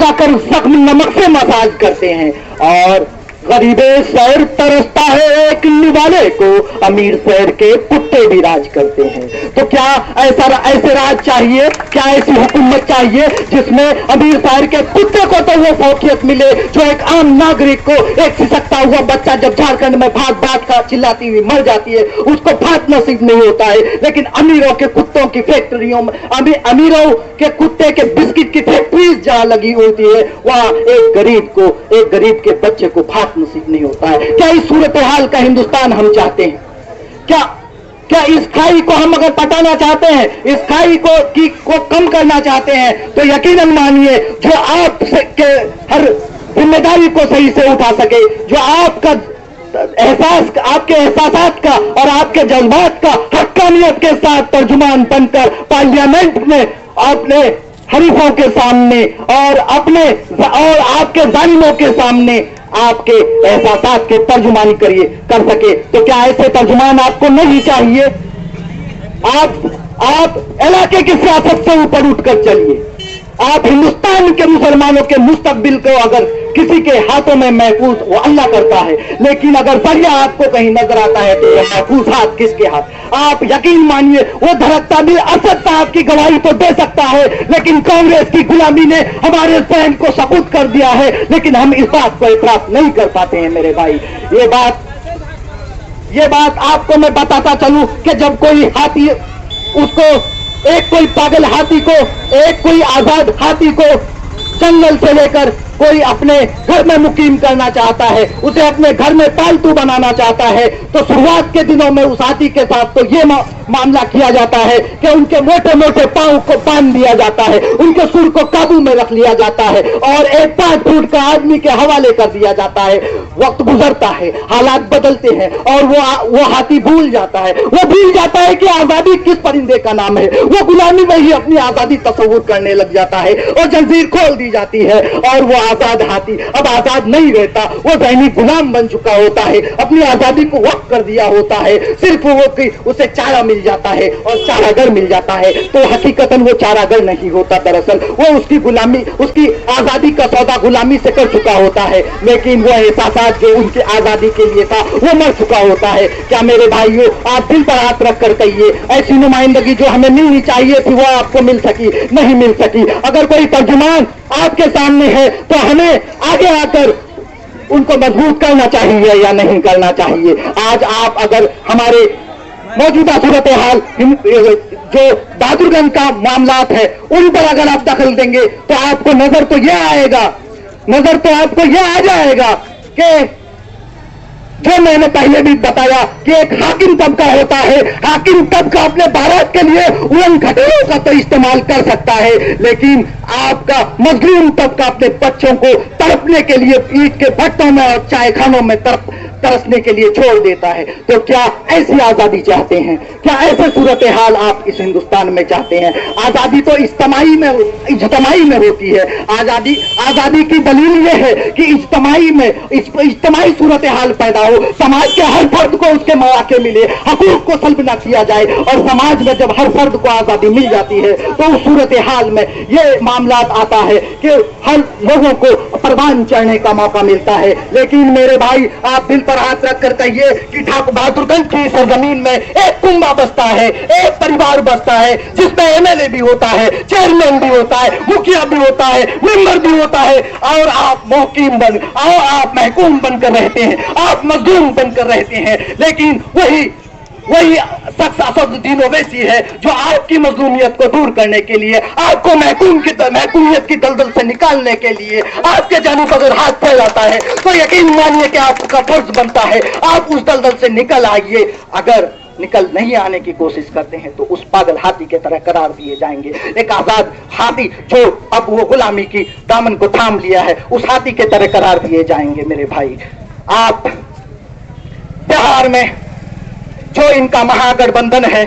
لٹکا کر زخم نمک سے مساج کرتے ہیں، اور غریب شہر ترستا ہے ایک نوالے کو، امیر شہر کے کتے بھی راج کرتے ہیں۔ تو کیا ایسے راج چاہیے؟ کیا ایسی حکومت چاہیے جس میں امیر شہر کے کتے کو تو وہ فوقیت ملے جو ایک عام ناگرک کو، ایک سسکتا ہوا بچہ جب جھارکھنڈ میں بھاگ بھاگ کا چلاتی ہوئی مر جاتی ہے اس کو بھات نصیب نہیں ہوتا ہے، لیکن امیروں کے کتوں کی فیکٹریوں میں، امیروں کے کتے کے بسکٹ کی فیکٹریز جہاں لگی ہوتی ہے وہاں ایک غریب کے بچے کو بھات نصیب نہیں ہوتا ہے۔ کیا اس صورتحال کا ہندوستان ہم چاہتے ہیں؟ کیا اس کھائی کو ہم اگر پٹانا چاہتے ہیں، اس کھائی کو کم کرنا چاہتے ہیں، تو یقیناً مانیے جو آپ کے ہر ذمہ داری کو صحیح سے اٹھا سکے، جو آپ کے احساسات کا اور آپ کے جذبات کا حقانیت کے ساتھ ترجمان بن کر پارلیمنٹ میں اپنے حریفوں کے سامنے اور آپ کے ظالموں کے سامنے آپ کے احساسات کے ترجمانی کر سکے، تو کیا ایسے ترجمان آپ کو نہیں چاہیے؟ آپ علاقے کی سیاست سے اوپر اٹھ کر چلیے۔ آپ ہندوستان کے مسلمانوں کے مستقبل کو اگر کسی کے ہاتھوں میں محفوظ وہ اللہ کرتا ہے، لیکن اگر ذریعہ آپ کو کہیں نظر آتا ہے تو یہ محفوظ ہاتھ کس کے ہاتھ؟ آپ یقین مانیے وہ دھڑکتا بھی اسد صاحب کی گواہی تو دے سکتا ہے، لیکن کانگریس کی غلامی نے ہمارے ذہن کو سبوت کر دیا ہے، لیکن ہم اس بات کو اعتراف نہیں کر پاتے ہیں میرے بھائی۔ یہ بات آپ کو میں بتاتا چلوں کہ جب کوئی ہاتھی کوئی پاگل ہاتھی کو، کوئی آزاد ہاتھی کو جنگل سے لے کر کوئی اپنے گھر میں مقیم کرنا چاہتا ہے، اسے اپنے گھر میں پالتو بنانا چاہتا ہے، تو شروعات کے دنوں میں اس ہاتھی کے ساتھ تو یہ معاملہ کیا جاتا ہے کہ ان کے موٹے موٹے پاؤں کو باندھ دیا جاتا ہے، ان کے سر کو قابو میں رکھ لیا جاتا ہے اور ایک 5 فٹ کا آدمی کے حوالے کر دیا جاتا ہے۔ وقت گزرتا ہے، حالات بدلتے ہیں اور وہ ہاتھی بھول جاتا ہے کہ آزادی کس پرندے کا نام ہے، وہ غلامی میں ہی اپنی آزادی تصور کرنے لگ جاتا ہے اور زنجیر کھول دی جاتی ہے، اور وہ آزاد ہاتھی اب آزاد نہیں رہتا، وہ ذہنی غلام بن چکا ہوتا ہے، اپنی آزادی کو وقف کر دیا ہوتا ہے، صرف اسے چارہ مل جاتا ہے اور چارہ گر مل جاتا ہے، تو حقیقتاً وہ چارہ گر نہیں ہوتا، دراصل وہ اس کی آزادی کا سودا غلامی سے کر چکا ہوتا ہے، لیکن وہ احساسات جو ان کی آزادی کے لیے تھا وہ مر چکا ہوتا ہے۔ کیا میرے بھائیوں آپ دل پر ہاتھ رکھ کر کہیے ایسی نمائندگی جو ہمیں ملنی چاہیے تھی وہ آپ کو مل سکی نہیں مل سکی؟ اگر کوئی ترجمان آپ کے سامنے ہے تو ہمیں آگے آ کر ان کو مضبوط کرنا چاہیے یا نہیں کرنا چاہیے؟ آج آپ اگر ہمارے موجودہ صورتحال جو بہادر گنج کا معاملات ہے ان پر اگر آپ دخل دیں گے تو آپ کو نظر تو آپ کو یہ آ جائے گا کہ جو میں نے پہلے بھی بتایا کہ ایک حاکم طبقہ ہوتا ہے، حاکم طبقہ اپنے بارات کے لیے اڑن کھٹولوں کا تو استعمال کر سکتا ہے، لیکن آپ کا مظلوم طبقہ اپنے بچوں کو تڑپنے کے لیے اینٹ کے بھٹوں میں اور چائے خانوں میں ترسنے کے لیے چھوڑ دیتا ہے۔ تو کیا ایسی آزادی چاہتے ہیں؟ کیا ایسے صورتحال آپ اس ہندوستان میں چاہتے ہیں؟ آزادی تو اجتماعی میں ہوتی ہے۔ آزادی کی دلیل یہ ہے کہ اجتماعی صورتحال پیدا ہو، سماج کے ہر فرد کو اس کے مواقع ملے، حقوق کو سلب نہ کیا جائے، اور سماج میں جب ہر فرد کو آزادی مل جاتی ہے تو اس صورتحال میں یہ معاملات آتا ہے کہ ہر لوگوں کو پروان چڑھنے کا موقع ملتا ہے۔ لیکن میرے بھائی آپ دل پر ہاتھ رکھ کر کہیے کہ ٹھاکر بہادر گنج کی سرزمین میں ایک کنبا بستا ہے، ایک پریوار بستا ہے جس میں ایم ایل اے بھی ہوتا ہے، چیئرمین بھی ہوتا ہے، مکھیا بھی ہوتا ہے، ممبر بھی ہوتا ہے، اور آپ محکوم بن کر رہتے ہیں، آپ مظلوم بن کر رہتے ہیں، لیکن وہی شخص اسدالدین اویسی ہے جو آپ کی مظلومیت کو دور کرنے کے لیے، آپ کو محکومیت کی دلدل سے نکالنے کے لیے آپ کے جانب اگر ہاتھ پھیلاتا ہے تو یقین مانیے کہ آپ کا فرض بنتا ہے آپ اس دلدل سے نکل آئیے۔ اگر نکل نہیں آنے کی کوشش کرتے ہیں تو اس پاگل ہاتھی کے طرح قرار دیے جائیں گے، ایک آزاد ہاتھی جو اب وہ غلامی کی دامن کو تھام لیا ہے اس ہاتھی کے طرح قرار دیے جائیں گے۔ میرے بھائی آپ بہار میں جو ان کا مہا گٹھ بندھن ہے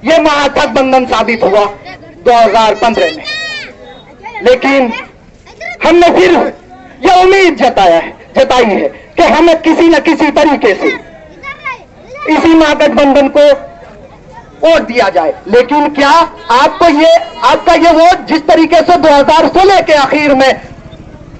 یہ مہا گٹھ بندھن ثابت ہوا 2015 میں، لیکن ہم نے پھر یہ امید جتائی ہے کہ ہمیں کسی نہ کسی طریقے سے اسی مہا گٹھ بندھن کو ووٹ دیا جائے، لیکن کیا آپ کا یہ ووٹ جس طریقے سے 2016 کے اخیر میں